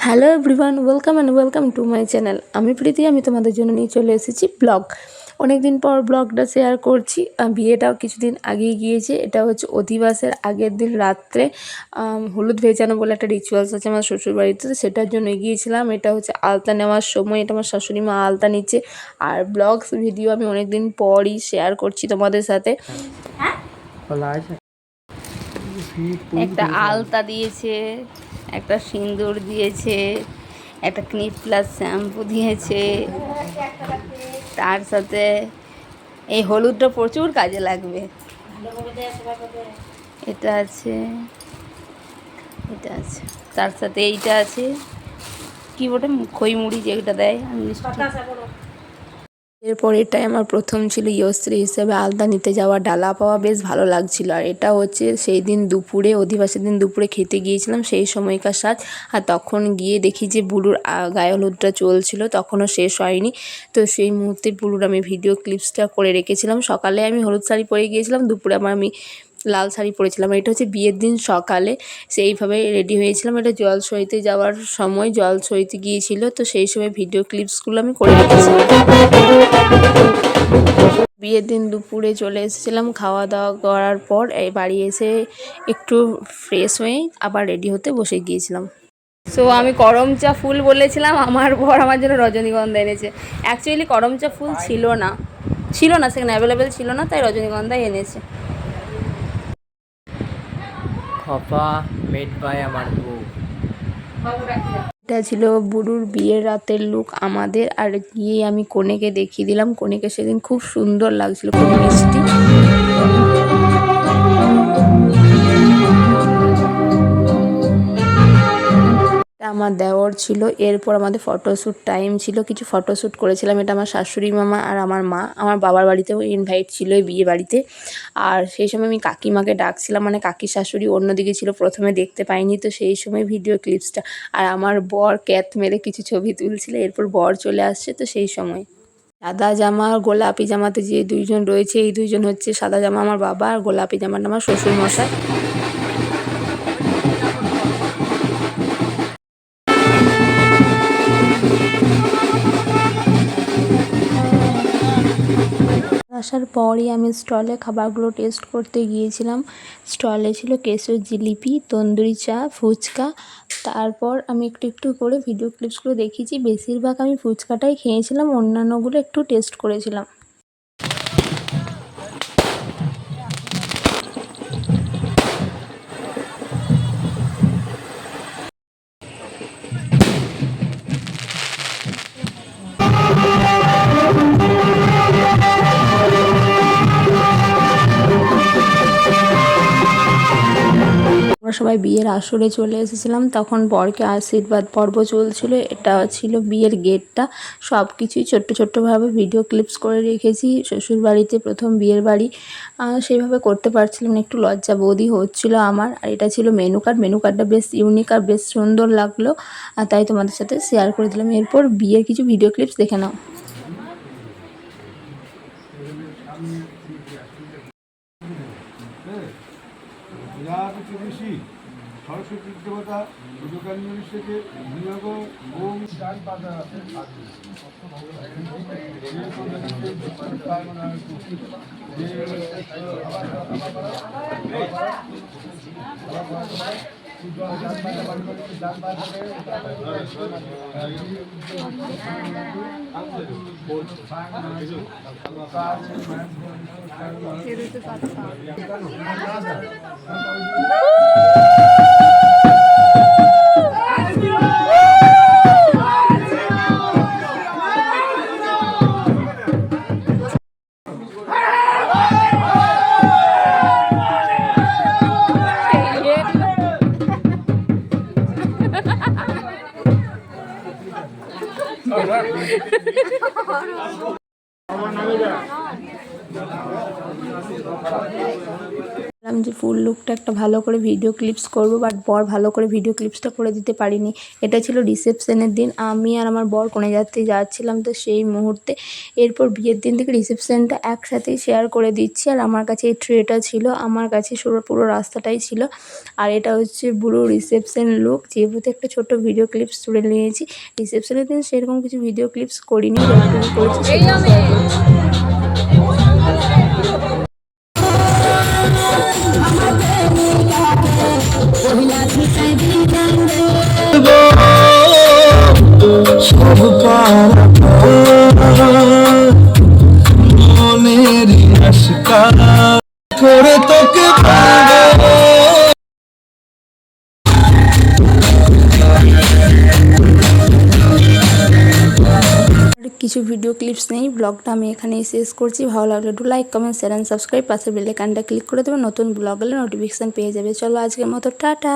Hello everyone, welcome to my channel. আমি প্রীতি, আমি তোমাদের জন্য নিয়ে চলে এসেছি ব্লগ। অনেক দিন পর ব্লগটা শেয়ার করছি। বিয়েটাও কিছুদিন আগেই গিয়েছে। এটা হচ্ছে অধিবাসের আগের দিন রাত্রে হলুদ ভেজানো বলে একটা রিচুয়ালস আছে আমার শ্বশুরবাড়িতে, সেটার জন্য গিয়েছিলাম। এটা হচ্ছে আলতা নেওয়ার সময়, এটা আমার শাশুড়ি মা আলতা নিচ্ছে। আর ব্লগস ভিডিও আমি অনেক দিন পরই শেয়ার করছি তোমাদের সাথে। একটা আলতা দিয়েছে, একটা সিঁদুর দিয়েছে, একটা ক্লিপ প্লাস শ্যাম্পু দিয়েছে, তার সাথে এই হলুদটা প্রচুর কাজে লাগবে। এটা আছে, এটা আছে, তার সাথে এইটা আছে, কি বটে খই মুড়ি যেটা দেয় মিষ্টি। এরপর এটাই আমার প্রথম ছিল ইয়স্ত্রী হিসেবে আলতা নিতে যাওয়া, ডালা পাওয়া বেশ ভালো লাগছিল। আর এটা হচ্ছে সেই দিন দুপুরে, অধিবাসের দিন দুপুরে খেতে গিয়েছিলাম সেই সময়কার স্বাদ। আর তখন গিয়ে দেখি যে বুলুর গায়ে হলুদটা চলছিল, তখনও শেষ হয়নি। তো সেই মুহূর্তে বুলুর আমি ভিডিও ক্লিপসটা করে রেখেছিলাম। সকালে আমি হলুদ শাড়ি পরে গিয়েছিলাম, দুপুরে আমি লাল শাড়ি পরেছিলাম। এটা হচ্ছে বিয়ের দিন সকালে সেইভাবে রেডি হয়েছিলাম। এটা জল সইতে যাওয়ার সময়, জল সইতে গিয়েছিল, তো সেই সময় ভিডিও ক্লিপসগুলো আমি করে রেখেছিলাম। বিয়ের দিন দুপুরে চলে এসেছিলাম, খাওয়া দাওয়া করার পর এই বাড়ি এসে একটু ফ্রেশ হয়ে আবার রেডি হতে বসে গিয়েছিলাম। সো আমি করমচা ফুল বলেছিলাম, আমার বর আমার জন্য রজনীগন্ধা এনেছে। অ্যাকচুয়ালি করমচা ফুল ছিল না সেখানে অ্যাভেলেবেল ছিল না, তাই রজনীগন্ধা এনেছে। খপা মেড বাই আমার বউ। এটা ছিল বুড়ুর বিয়ের রাতের লুক আমাদের। আর গিয়ে আমি কনেকে দেখিয়ে দিলাম। কনেকে সেদিন খুব সুন্দর লাগছিল, খুব মিষ্টি। আমার দেওর ছিল। এরপর আমাদের ফটোশ্যুট টাইম ছিল, কিছু ফটোশ্যুট করেছিলাম। এটা আমার শাশুড়ি মামা আর আমার মা। আমার বাবার বাড়িতেও ইনভাইট ছিল এই বিয়ে বাড়িতে। আর সেই সময় আমি কাকিমাকে ডাকছিলাম, মানে কাকির শাশুড়ি অন্যদিকে ছিল, প্রথমে দেখতে পাইনি, তো সেই সময় ভিডিও ক্লিপসটা। আর আমার বর ক্যাথ মেরে কিছু ছবি তুলছিল। এরপর বর চলে আসছে, তো সেই সময় সাদা জামা আর গোলাপি জামাতে যে দুইজন রয়েছে, এই দুইজন হচ্ছে সাদা জামা আমার বাবা, আর গোলাপি জামাটা আমার শ্বশুর মশাই। আসার পরই আমি স্টলে খাবারগুলো টেস্ট করতে গিয়েছিলাম। স্টলে ছিল কেশর জিলিপি, তন্দুরি চা, ফুচকা। তারপর আমি একটু একটু করে ভিডিও ক্লিপসগুলো দেখিয়েছি। বেশিরভাগ আমি ফুচকাটাই খেয়েছিলাম, অন্যান্যগুলো একটু টেস্ট করেছিলাম। আমরা সবাই বিয়ের আসরে চলে এসেছিলাম, তখন বরকে আশীর্বাদ পর্ব চলছিল। এটা ছিল বিয়ের গেটটা। সব কিছুই ছোট্ট ছোট্টভাবে ভিডিও ক্লিপস করে রেখেছি। শ্বশুর বাড়িতে প্রথম বিয়ের বাড়ি, সেইভাবে করতে পারছিলাম না, একটু লজ্জা বোধই হচ্ছিলো আমার। আর এটা ছিল মেনু কার্ড। মেনু কার্ডটা বেশ ইউনিক আর বেশ সুন্দর লাগলো, আর তাই তোমাদের সাথে শেয়ার করে দিলাম। এরপর বিয়ের কিছু ভিডিও ক্লিপস দেখে নাও। সরস্বতী দেবতা পুজোকালী থেকে বিনিয়োগ ওম গান বাজা যে ফুল লুকটা একটা ভালো করে ভিডিও ক্লিপস করব, বাট বর ভালো করে ভিডিও ক্লিপসটা করে দিতে পারিনি। এটা ছিল রিসেপশনের দিন, আমি আর আমার বর কনেযাত্রী যাচ্ছিলাম তো সেই মুহূর্তে। এরপর বিয়ের দিন থেকে রিসেপশনটা একসাথেই শেয়ার করে দিচ্ছি। আর আমার কাছে এই ট্রেটা ছিল, আমার কাছে পুরো রাস্তাটাই ছিল। আর এটা হচ্ছে পুরো রিসেপশন লুক, যেহেতু একটা ছোট্ট ভিডিও ক্লিপস তুলে নিয়েছি। রিসেপশনের দিন সেরকম কিছু ভিডিও ক্লিপস করিনি, যতটুকু করেছি সেটা শেয়ার করছি। সব মনের আশকা করে তোকে পাবো। কিছু ভিডিও ক্লিপস নেই, ব্লগটা আমি এখানেই শেষ করছি। ভালো লাগলে একটু like, comment, share and subscribe, পাশে বেল আইকনটা ক্লিক করে দেবে, নতুন ব্লগ হলে নোটিফিকেশান পেয়ে যাবে। চলো আজকের মতো টাটা।